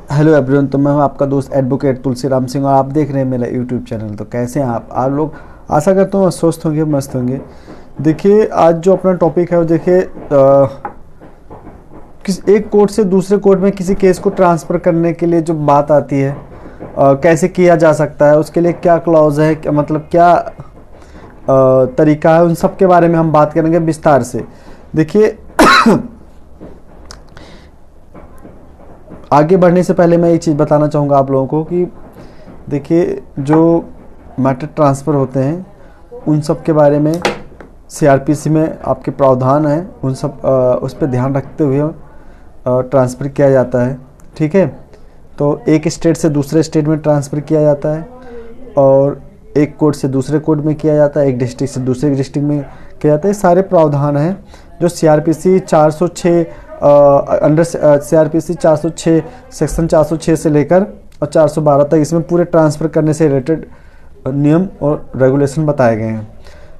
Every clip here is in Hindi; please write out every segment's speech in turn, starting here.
Hello everyone. तो मैं हूं आपका दोस्त एडवोकेट तुलसीराम सिंह और आप देख रहे हैं मेरा यूट्यूब चैनल। तो कैसे हैं आप लोग? आशा करता हूँ स्वस्थ होंगे, मस्त होंगे। देखिए, आज जो अपना टॉपिक है वो देखिए, किस एक कोर्ट से दूसरे कोर्ट में किसी केस को ट्रांसफ़र करने के लिए जो बात आती है, कैसे किया जा सकता है, उसके लिए क्या क्लॉज है, मतलब क्या तरीका है, उन सब के बारे में हम बात करेंगे विस्तार से। देखिए आगे बढ़ने से पहले मैं एक चीज़ बताना चाहूँगा आप लोगों को कि देखिए, जो मैटर ट्रांसफ़र होते हैं उन सब के बारे में सीआरपीसी में आपके प्रावधान हैं, उन सब उस पर ध्यान रखते हुए ट्रांसफ़र किया जाता है। ठीक है, तो एक स्टेट से दूसरे स्टेट में ट्रांसफ़र किया जाता है और एक कोर्ट से दूसरे कोर्ट में किया जाता है, एक डिस्ट्रिक्ट से दूसरे डिस्ट्रिक्ट में किया जाता है। सारे प्रावधान हैं जो सीआरपीसी 406 अंडर सीआरपीसी 406 सेक्शन 406 से लेकर और 412 तक इसमें पूरे ट्रांसफ़र करने से रिलेटेड नियम और रेगुलेशन बताए गए हैं।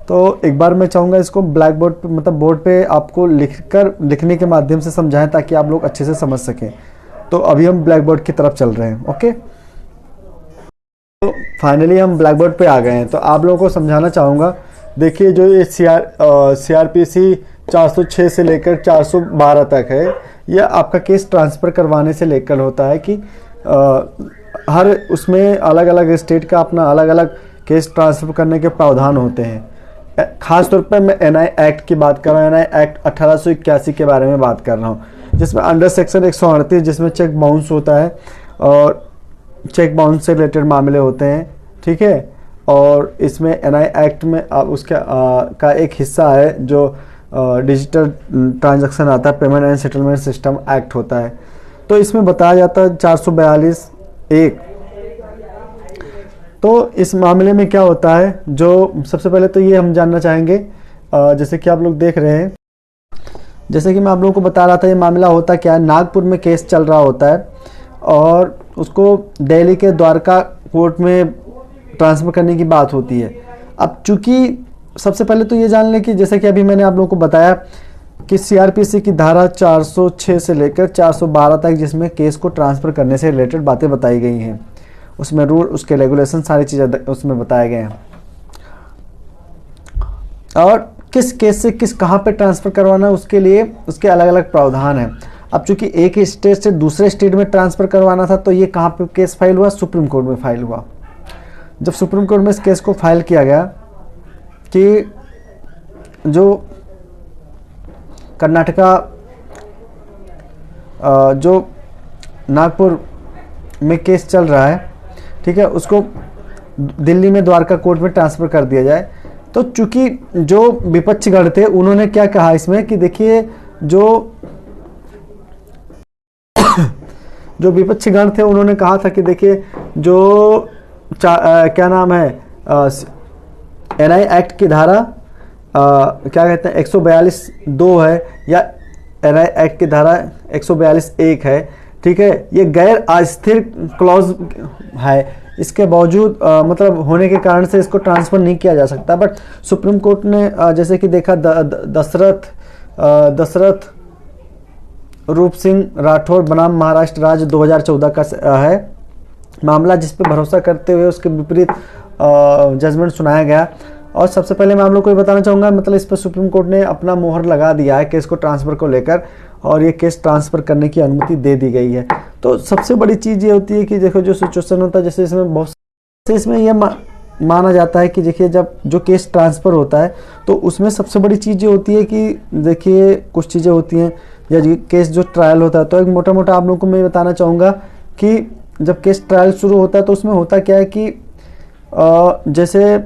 तो एक बार मैं चाहूँगा इसको ब्लैक बोर्ड पे, मतलब बोर्ड पे आपको लिखने के माध्यम से समझाएं ताकि आप लोग अच्छे से समझ सकें। तो अभी हम ब्लैक बोर्ड की तरफ चल रहे हैं। ओके, तो फाइनली हम ब्लैक बोर्ड पे आ गए हैं। तो आप लोगों को समझाना चाहूँगा। देखिए, जो ये सीआरपीसी 406 से लेकर 412 तक है, यह आपका केस ट्रांसफ़र करवाने से लेकर होता है कि हर उसमें अलग अलग स्टेट का अपना अलग अलग केस ट्रांसफ़र करने के प्रावधान होते हैं। ख़ास तौर पर मैं एनआई एक्ट की बात कर रहा हूँ। एनआई एक्ट 1881 के बारे में बात कर रहा हूँ, जिसमें अंडर सेक्शन 138 जिसमें चेक बाउंस होता है और चेक बाउंस से रिलेटेड मामले होते हैं। ठीक है, और इसमें एनआई एक्ट में उसका का एक हिस्सा है जो डिजिटल ट्रांजैक्शन आता है, payment and settlement system act होता है। तो इसमें बताया जाता है 442(1). तो इस मामले में क्या होता है, जो सबसे पहले तो ये हम जानना चाहेंगे, जैसे कि आप लोग देख रहे हैं, जैसे कि मैं आप लोगों को बता रहा था, ये मामला होता क्या है। नागपुर में केस चल रहा होता है और उसको दिल्ली के द्वारका कोर्ट में ट्रांसफ़र करने की बात होती है। अब चूंकि सबसे पहले तो ये जान लें कि जैसे कि अभी मैंने आप लोगों को बताया कि सीआरपीसी की धारा 406 से लेकर 412 तक जिसमें केस को ट्रांसफ़र करने से रिलेटेड बातें बताई गई हैं, उसमें रूल, उसके रेगुलेशन, सारी चीज़ें उसमें बताए गए हैं और किस केस से किस कहाँ पे ट्रांसफ़र करवाना है उसके लिए उसके अलग अलग प्रावधान हैं। अब चूंकि एक स्टेट से दूसरे स्टेट में ट्रांसफ़र करवाना था, तो ये कहाँ पे केस फाइल हुआ? सुप्रीम कोर्ट में फाइल हुआ। जब सुप्रीम कोर्ट में इस केस को फाइल किया गया कि जो कर्नाटका, जो नागपुर में केस चल रहा है, ठीक है, उसको दिल्ली में द्वारका कोर्ट में ट्रांसफ़र कर दिया जाए। तो चूंकि जो विपक्षगण थे उन्होंने क्या कहा इसमें कि देखिए, जो विपक्षगण थे उन्होंने कहा था कि देखिए, जो क्या नाम है, एनआई एक्ट की धारा क्या कहते हैं 142(2) है या एनआई एक्ट की धारा 142(1) है। ठीक है, ये गैर अस्थिर क्लॉज है। इसके बावजूद मतलब होने के कारण से इसको ट्रांसफ़र नहीं किया जा सकता। बट सुप्रीम कोर्ट ने जैसे कि देखा, दशरथ रूप सिंह राठौर बनाम महाराष्ट्र राज्य 2014 का है मामला, जिस पे भरोसा करते हुए उसके विपरीत जजमेंट सुनाया गया। और सबसे पहले मैं आप लोग को ये बताना चाहूँगा, मतलब इस पर सुप्रीम कोर्ट ने अपना मोहर लगा दिया है केस को ट्रांसफ़र को लेकर, और ये केस ट्रांसफ़र करने की अनुमति दे दी गई है। तो सबसे बड़ी चीज़ ये होती है कि देखो, जो सिचुएशन होता है, जैसे इसमें बहुत इसमें यह माना जाता है कि देखिए, जब जो केस ट्रांसफ़र होता है तो उसमें सबसे बड़ी चीज़ ये होती है कि देखिए, कुछ चीज़ें होती हैं, या केस जो ट्रायल होता है, तो एक मोटा मोटा आप लोगों को मैं बताना चाहूँगा कि जब केस ट्रायल शुरू होता है तो उसमें होता क्या है कि जैसे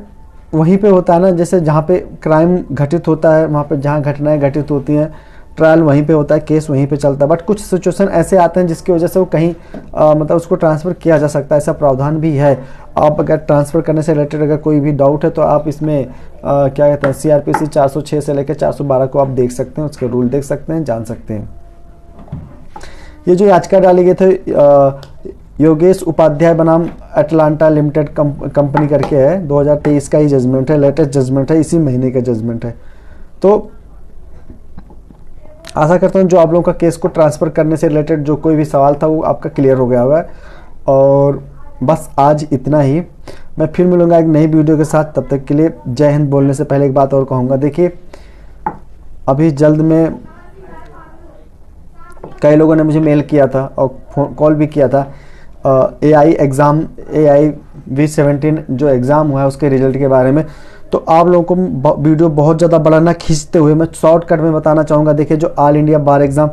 वहीं पे होता है ना, जैसे जहाँ पे क्राइम घटित होता है, वहाँ पे जहाँ घटनाएं घटित होती हैं, ट्रायल वहीं पे होता है, केस वहीं पे चलता है। बट कुछ सिचुएशन ऐसे आते हैं जिसकी वजह से वो कहीं मतलब उसको ट्रांसफ़र किया जा सकता है, ऐसा प्रावधान भी है। आप अगर ट्रांसफ़र करने से रिलेटेड अगर कोई भी डाउट है तो आप इसमें क्या कहते हैं, सीआरपीसी 406 से लेकर 412 को आप देख सकते हैं, उसके रूल देख सकते हैं, जान सकते हैं। ये जो याचिका डाली गई थे योगेश उपाध्याय बनाम अटलांटा लिमिटेड कंपनी करके है, 2023 का ही जजमेंट है, लेटेस्ट जजमेंट है, इसी महीने का जजमेंट है। तो आशा करता हूँ जो आप लोगों का केस को ट्रांसफ़र करने से रिलेटेड जो कोई भी सवाल था वो आपका क्लियर हो गया होगा। और बस आज इतना ही, मैं फिर मिलूँगा एक नई वीडियो के साथ। तब तक के लिए जय हिंद। बोलने से पहले एक बात और कहूँगा, देखिए अभी जल्द में कई लोगों ने मुझे मेल किया था और फोन कॉल भी किया था AI एग्ज़ाम, AI V17 जो एग्ज़ाम हुआ है उसके रिजल्ट के बारे में। तो आप लोगों को वीडियो बहुत ज़्यादा बड़ा ना खींचते हुए मैं शॉर्टकट में बताना चाहूँगा। देखिए जो ऑल इंडिया बार एग्ज़ाम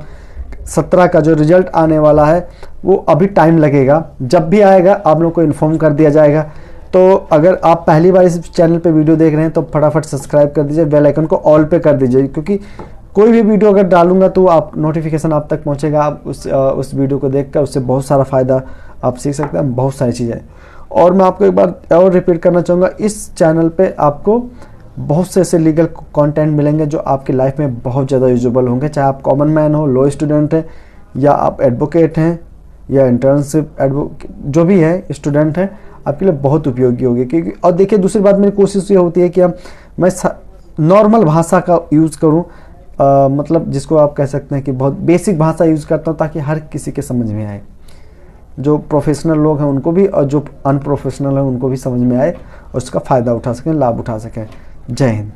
17 का जो रिजल्ट आने वाला है वो अभी टाइम लगेगा, जब भी आएगा आप लोगों को इन्फॉर्म कर दिया जाएगा। तो अगर आप पहली बार इस चैनल पे वीडियो देख रहे हैं तो फटाफट सब्सक्राइब कर दीजिए, बेल आइकन को ऑल पे कर दीजिए, क्योंकि कोई भी वीडियो अगर डालूंगा तो आप नोटिफिकेशन आप तक पहुंचेगा। आप उस वीडियो को देखकर उससे बहुत सारा फ़ायदा आप सीख सकते हैं, बहुत सारी चीज़ें। और मैं आपको एक बार और रिपीट करना चाहूँगा, इस चैनल पे आपको बहुत से ऐसे लीगल कंटेंट मिलेंगे जो आपकी लाइफ में बहुत ज़्यादा यूजेबल होंगे, चाहे आप कॉमन मैन हो, लॉ स्टूडेंट हैं, या आप एडवोकेट हैं, या इंटर्नशिप जो भी है स्टूडेंट हैं, आपके लिए बहुत उपयोगी होगी। क्योंकि और देखिए दूसरी बात मेरी कोशिश ये होती है कि मैं नॉर्मल भाषा का यूज़ करूँ, मतलब जिसको आप कह सकते हैं कि बहुत बेसिक भाषा यूज़ करता हूँ ताकि हर किसी के समझ में आए, जो प्रोफेशनल लोग हैं उनको भी और जो अनप्रोफेशनल हैं उनको भी समझ में आए और उसका फ़ायदा उठा सकें, लाभ उठा सकें। जय हिंद।